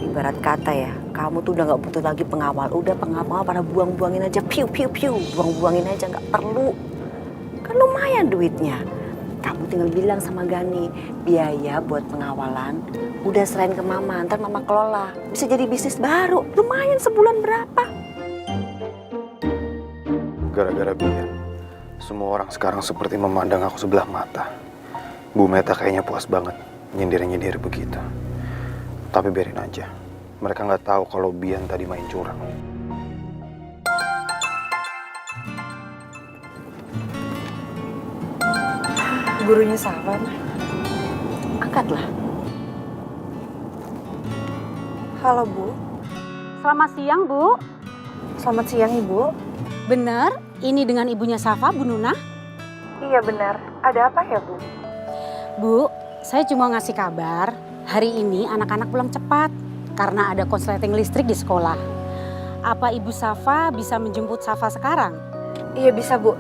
S4: Ibarat kata ya, kamu tuh udah nggak butuh lagi pengawal. Udah pengawal pada buang-buangin aja, piu-piu-piu. Buang-buangin aja, nggak perlu. Kan lumayan duitnya. Kamu tinggal bilang sama Gani, biaya buat pengawalan udah serahin ke Mama, ntar Mama kelola. Bisa jadi bisnis baru, lumayan sebulan berapa.
S6: Gara-gara Bian, semua orang sekarang seperti memandang aku sebelah mata. Bu Meta kayaknya puas banget nyindir-nyindir begitu. Tapi biarin aja, mereka nggak tahu kalau Bian tadi main curang.
S2: Gurunya Safa, Mah.
S4: Angkatlah.
S2: Halo, Bu.
S13: Selamat siang, Bu.
S2: Selamat siang, Ibu.
S13: Benar, ini dengan ibunya Safa, Bu Nuna?
S2: Iya, benar. Ada apa ya, Bu?
S13: Bu, saya cuma ngasih kabar, hari ini anak-anak pulang cepat karena ada konsleting listrik di sekolah. Apa Ibu Safa bisa menjemput Safa sekarang?
S2: Iya, bisa, Bu.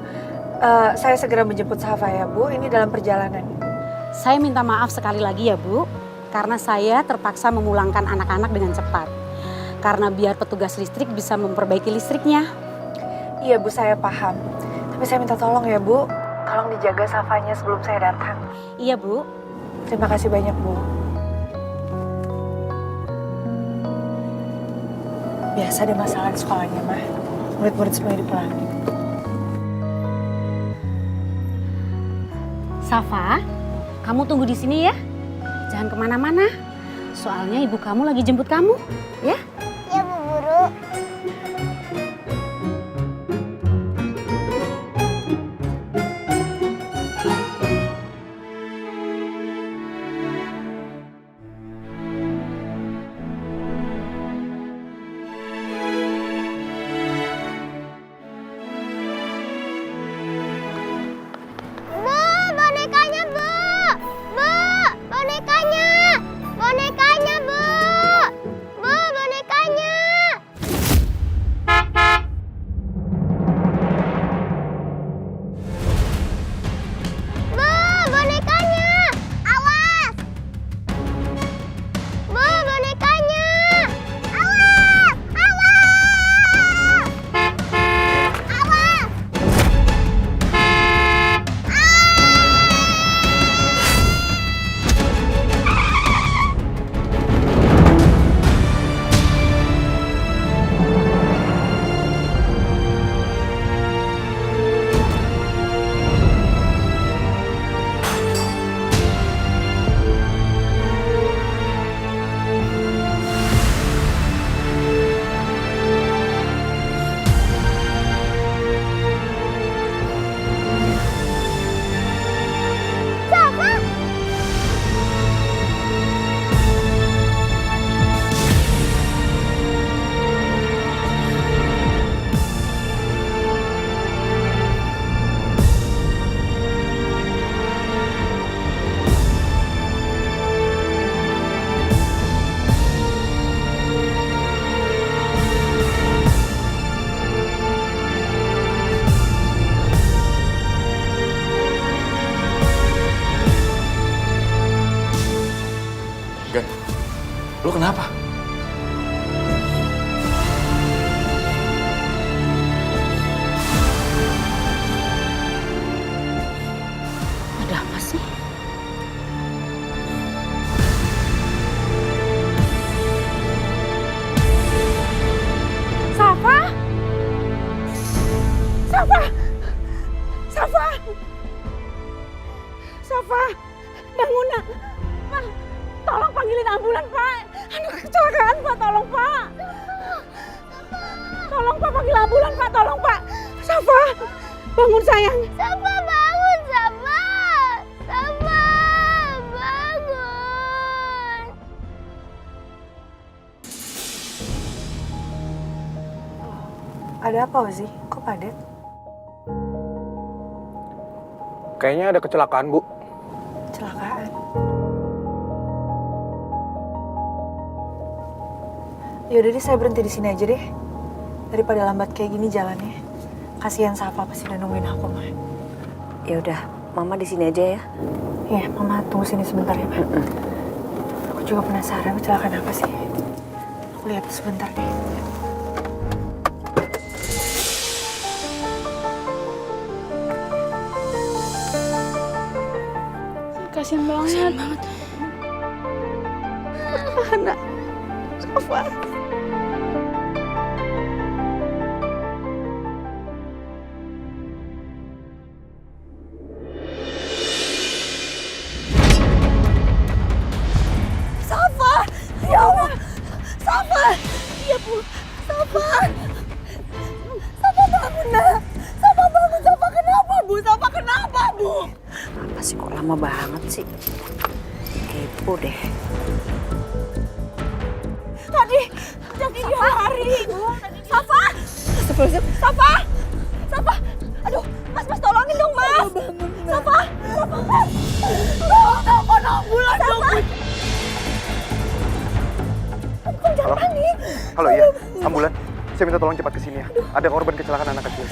S2: Saya segera menjemput Safa ya, Bu. Ini dalam perjalanan.
S13: Saya minta maaf sekali lagi ya, Bu, karena saya terpaksa memulangkan anak-anak dengan cepat. Karena biar petugas listrik bisa memperbaiki listriknya.
S2: Iya, Bu, saya paham. Tapi saya minta tolong ya, Bu. Tolong dijaga Safanya sebelum saya datang.
S13: Iya, Bu.
S2: Terima kasih banyak, Bu. Biasa ada masalah di sekolahnya, Mah. Murid-murid semuanya dipulangin.
S13: Safa, kamu tunggu di sini ya. Jangan kemana-mana. Soalnya ibu kamu lagi jemput kamu, ya?
S14: Ya, Bu Guru.
S6: Gan, lu kenapa?
S13: Ada apa sih?
S2: Safa! Safa! Safa! Safa! Bangun nak! Pak, tolong panggilin ambulan Pak! Anak kecelakaan Pak, tolong Pak! Tolong Pak, panggil ambulan Pak, tolong Pak! Safa! Bangun sayang!
S14: Safa bangun, Safa! Safa, bangun!
S2: Ada apa Ozi? Kok padat?
S6: Kayaknya ada kecelakaan, Bu.
S2: Kecelakaan. Yaudah deh, saya berhenti di sini aja deh. Daripada lambat kayak gini jalannya. Kasihan Safa pasti udah nungguin aku, Ma.
S4: Ya udah, Mama di sini aja ya.
S2: Iya, Mama tunggu sini sebentar ya, Ma. Aku juga penasaran kecelakaan apa sih. Aku lihat sebentar deh.
S1: Kasian banget.
S2: Anak, Safa. Safa! Ya Allah! Safa! Ya Bu, Safa! Safa bangun nak! Safa bangun! Safa kenapa Bu? Safa kenapa Bu?
S4: Apa sih kok lama banget sih? Kepo deh.
S2: Tadi dia lari. Safa! Safa! Safa! Aduh, Mas tolongin dong, Mas. Safa! Safa! Telepon ambulan dong. Kamu jangan panik.
S6: Halo, iya. Ambulan. Saya minta tolong cepat ke sini ya. Ada korban kecelakaan anak kecil.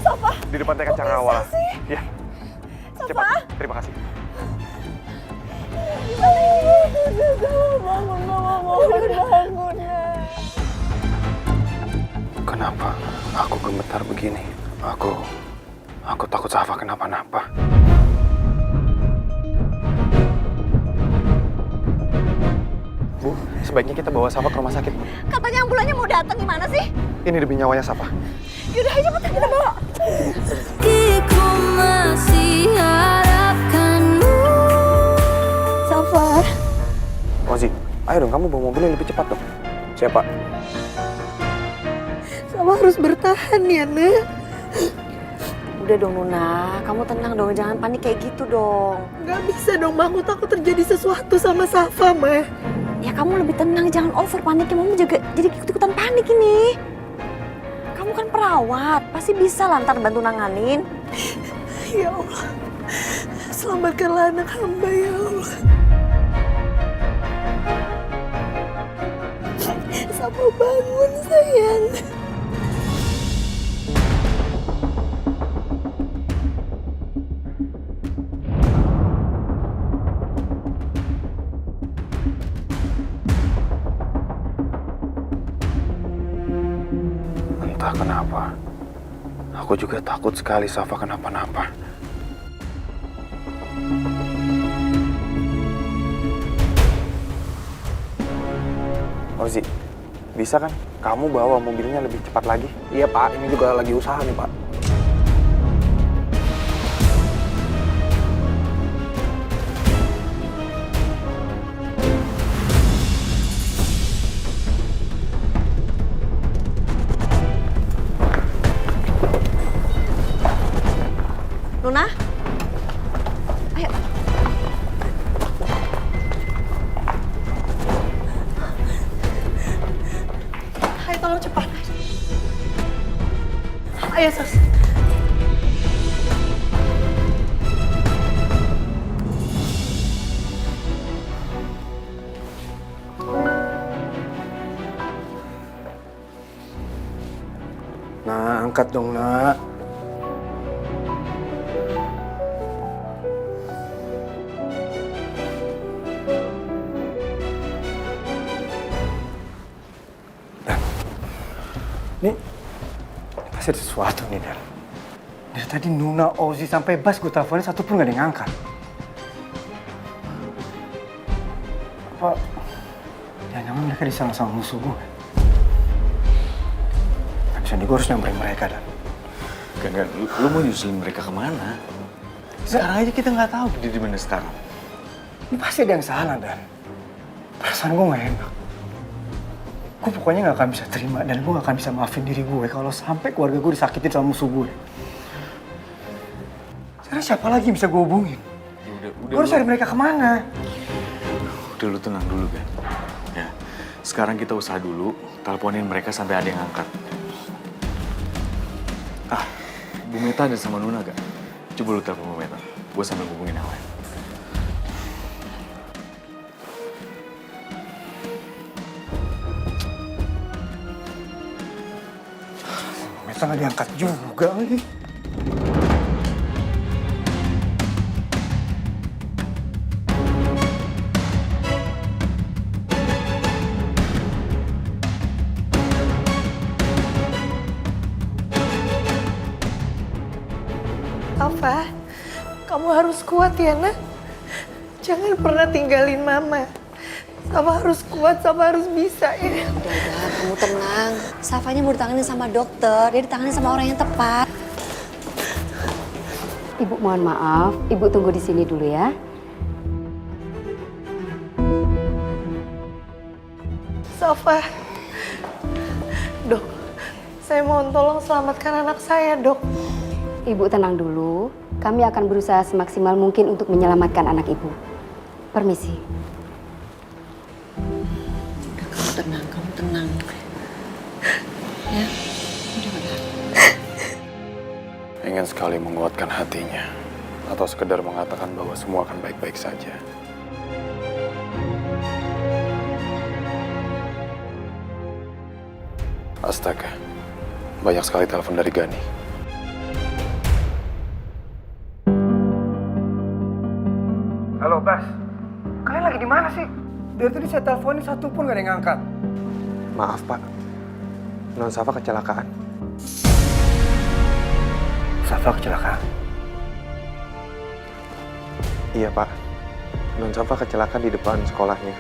S2: Safa!
S6: Di depan TK Cakrawala. Ya. Cepat. Terima kasih.
S2: Bangun.
S6: Kenapa aku gemetar begini? Aku takut Safa kenapa-napa. Bu, sebaiknya kita bawa Safa ke rumah sakit, Bu.
S2: Katanya ambulannya mau datang, gimana sih?
S6: Ini demi nyawanya Safa.
S2: Yaudah, ayo cepetan kita bawa.
S14: Ku masih harapkanmu.
S2: Safa.
S6: Ozi, ayo dong kamu bawa mobilnya lebih cepat dong. Siapa?
S2: Safa harus bertahan ya, Nak.
S4: Udah dong Nuna, kamu tenang dong, jangan panik kayak gitu dong.
S2: Gak bisa dong, Ma. Aku takut terjadi sesuatu sama Safa, Ma.
S4: Ya kamu lebih tenang, jangan over paniknya. Mama juga jadi ikut-ikutan panik ini. Kamu kan perawat, pasti bisa lah ntar bantu nanganin.
S2: Ya Allah, selamatkanlah anak hamba ya Allah. Safa bangun sayang.
S6: Entah kenapa, aku juga takut sekali Safa kenapa-napa. Ozi, bisa kan kamu bawa mobilnya lebih cepat lagi? Iya Pak, ini juga lagi usaha nih Pak.
S4: Nuna, ayo.
S2: Ayo tolong cepat. Ayo Sus.
S12: Nah, angkat dong, Nak.
S8: Pasti ada sesuatu nih, Dan. Dari tadi Nuna, Ozi, sampai Bas gue teleponin satu pun gak ada yang ngangkat. Apa... jangan-jangan mereka diserang sama musuh gue. Habis ini gue harus nyamperin mereka, Dan.
S6: Gan, lu mau nyusulin mereka kemana? Sekarang aja kita nggak tahu dia di mana sekarang.
S8: Ini pasti ada yang salah, Dan. Perasaan gue gak enak. Gue pokoknya gak akan bisa terima dan gue gak akan bisa maafin diri gue kalau sampai keluarga gue disakitin sama musuh gue. Sekarang siapa lagi yang bisa gue hubungin? Gue harus cari mereka kemana?
S6: Udah lu tenang dulu, Gan. Ya, sekarang kita usaha dulu, teleponin mereka sampai ada yang angkat. Bu Meta ada sama Nuna gak? Coba lu telepon Bu Meta, gue sambil hubungin yang lain.
S8: Meta gak diangkat juga lagi.
S2: Safa, kamu harus kuat ya, nak. Jangan pernah tinggalin mama. Safa harus kuat, Safa harus bisa ya.
S4: Udah, kamu tenang. Safanya mau ditangani sama dokter, dia ditangani sama orang yang tepat.
S13: Ibu mohon maaf, Ibu tunggu di sini dulu ya.
S2: Safa, dok, saya mohon tolong selamatkan anak saya, dok.
S13: Ibu tenang dulu, kami akan berusaha semaksimal mungkin untuk menyelamatkan anak Ibu. Permisi.
S4: Kamu tenang. Ya, udah.
S6: Ingin sekali menguatkan hatinya, atau sekedar mengatakan bahwa semua akan baik-baik saja. Astaga, banyak sekali telepon dari Gani.
S8: Halo, Bas. Kalian lagi di mana sih? Dari tadi saya teleponin satu pun gak ada yang ngangkat.
S5: Maaf, Pak. Non Safa kecelakaan.
S8: Safa kecelakaan?
S5: Iya, Pak. Non Safa kecelakaan di depan sekolahnya.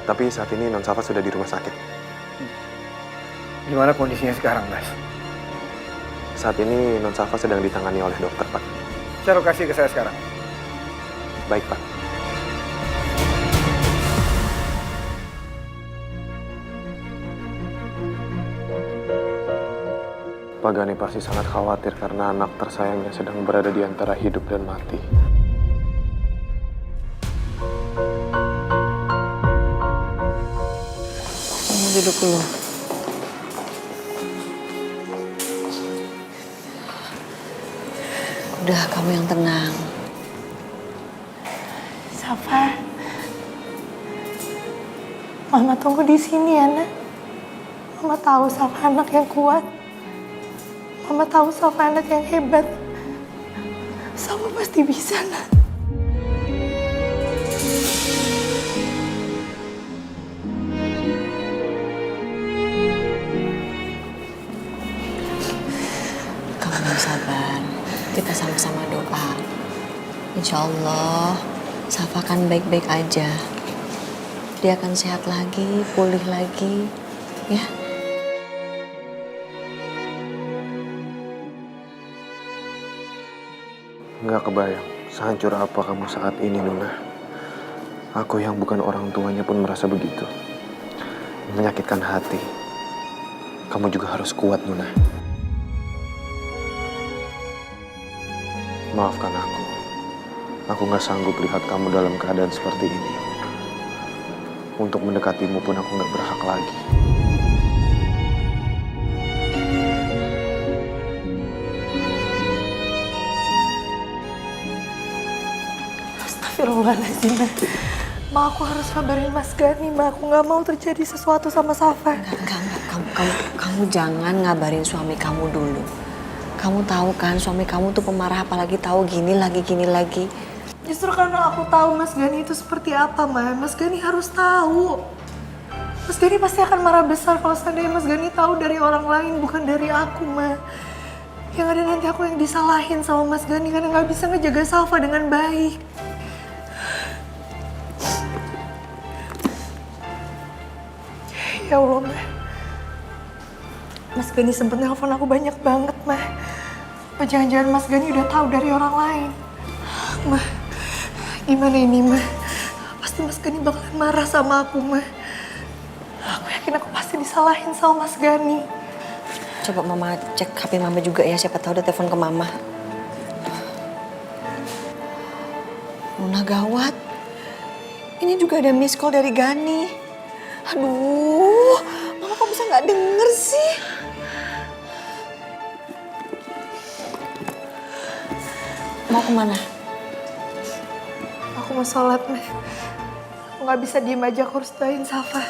S5: Tapi saat ini Non Safa sudah di rumah sakit.
S8: Gimana kondisinya sekarang, Bas?
S5: Saat ini Non Safa sedang ditangani oleh dokter, Pak.
S8: Share lokasi ke saya sekarang.
S5: Baik, Pak. Pak Gani pasti sangat khawatir karena anak tersayangnya sedang berada di antara hidup dan mati.
S4: Kamu duduk dulu. Udah, kamu yang tenang.
S2: Safa, Mama tunggu di sini ya, nak. Mama tahu Safa anak yang kuat. Mama tahu Safa anak yang hebat. Safa pasti bisa, nak.
S4: Kamu yang sabar. Kita sama-sama doa. Insya Allah, Safa kan baik-baik aja. Dia akan sehat lagi, pulih lagi. Ya.
S5: Nggak kebayang sehancur apa kamu saat ini, Nuna. Aku yang bukan orang tuanya pun merasa begitu. Menyakitkan hati. Kamu juga harus kuat, Nuna. Maafkan aku. Aku nggak sanggup lihat kamu dalam keadaan seperti ini. Untuk mendekatimu pun aku nggak berhak lagi.
S2: Astagfirullahaladzim, Ma. Ma, aku harus kabarin Mas Gani, Ma. Aku nggak mau terjadi sesuatu sama Safa.
S4: Kamu jangan ngabarin suami kamu dulu. Kamu tahu kan suami kamu tuh pemarah, apalagi tahu gini lagi.
S2: Justru karena aku tahu Mas Gani itu seperti apa, Ma. Mas Gani harus tahu. Mas Gani pasti akan marah besar kalau seandainya Mas Gani tahu dari orang lain, bukan dari aku, Ma. Yang ada nanti aku yang disalahin sama Mas Gani karena nggak bisa ngejaga Safa dengan baik. Ya Allah, Ma. Mas Gani sempet nelfon aku banyak banget, Ma. Apa jangan-jangan Mas Gani udah tahu dari orang lain? Ma, gimana ini, Ma? Pasti Mas Gani bakalan marah sama aku, Ma. Aku yakin aku pasti disalahin sama Mas Gani.
S15: Coba Mama cek HP Mama juga ya, siapa tahu ada telepon ke Mama. Nuna gawat. Ini juga ada miss call dari Gani. Aduh, Mama kok bisa nggak denger sih? Mau kemana?
S2: Aku mau sholat, Ma. Aku nggak bisa diem aja, aku harus doain Safa.